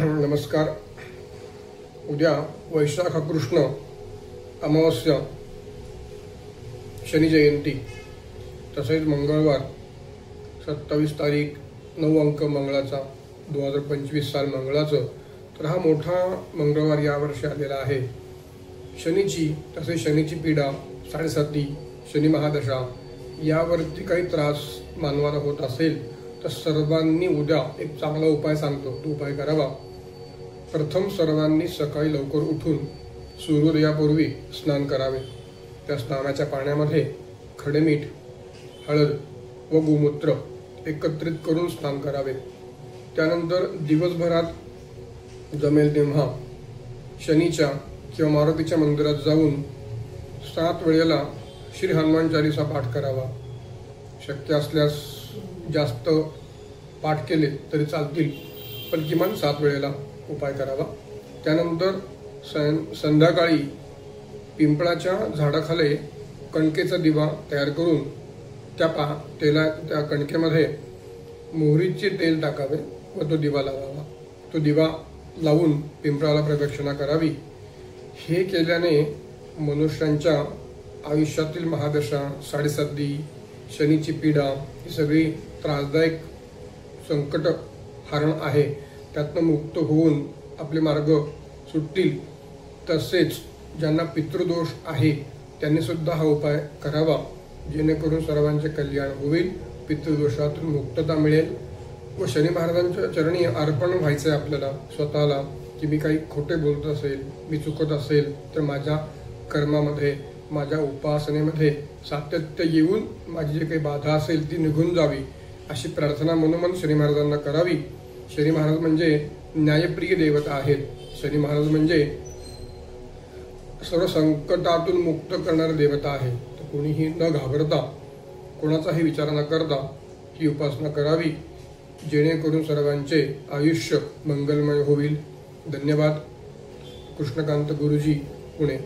नमस्कार। उद्या वैशाख कृष्ण अमावस्या, शनी जयंती, तसेच मंगळवार 27 तारीख 9 अंक मंगळाचा 2025 साल मंगळाचं। तर हा मोठा मंगळवार यावर्षी आलेला आहे। शनीची तसेच शनीची पीडा, 7.5 शनी महादशा यावरती काही त्रास मानवाला होत असेल तर सर्वांनी उद्या एक चांगला उपाय सांगतो, तो उपाय करावा। प्रथम सर्वांनी सकाळी लवकर उठून सूर्योदयापूर्वी स्नान करावे। त्या स्नानाच्या पाण्यामध्ये खडेमीठ, हळद व गोमूत्र एकत्रित करून स्नान करावे। त्यानंतर दिवसभरात जमेल तेव्हा शनीच्या किंवा मारुतीच्या मंदिरात जाऊन 7 वेळेला श्री हनुमान चालीसा पाठ करावा। शक्य असल्यास जास्त पाठ केले तरी चालतील, पण किमान 7 वेळेला उपाय करावा। त्यानंतर संध्याकाळी पिंपळाच्या झाडाखाली कणकेचा दिवा तयार करून त्या कणकेमध्ये मोहरीचे तेल टाकावे व तो दिवा लावावा। तो दिवा लावून पिंपळाला प्रदक्षिणा करावी। हे केल्याने मनुष्यांच्या आयुष्यातील महादशा, 7.5 शनीची पीडा ही सगळी त्रासदायक संकट हरण आहे, त्यातनं मुक्त होऊन आपले मार्ग सुटतील। तसेच ज्यांना पितृदोष आहे त्यांनी सुद्धा हा उपाय करावा, जेणेकरून सर्वांचे कल्याण होईल, पितृदोषातून मुक्तता मिळेल व शनी महाराजांच्या चरणी अर्पण व्हायचं आहे आपल्याला स्वतःला, की मी काही खोटे बोलत असेल, मी चुकत असेल तर माझ्या कर्मामध्ये, माझ्या उपासनेमध्ये सातत्य येऊन माझी जी काही बाधा असेल ती निघून जावी, अशी प्रार्थना मनोमन शनी महाराजांना करावी। शनी महाराज म्हणजे न्यायप्रिय देवता आहेत। शनी महाराज म्हणजे सर्व संकटातून मुक्त करणारे देवता आहे। तर कोणीही न घाबरता, कोणाचाही विचार न करता ही उपासना करावी, जेणेकरून सर्वांचे आयुष्य मंगलमय होईल। धन्यवाद। कृष्णकांत गुरुजी, पुणे।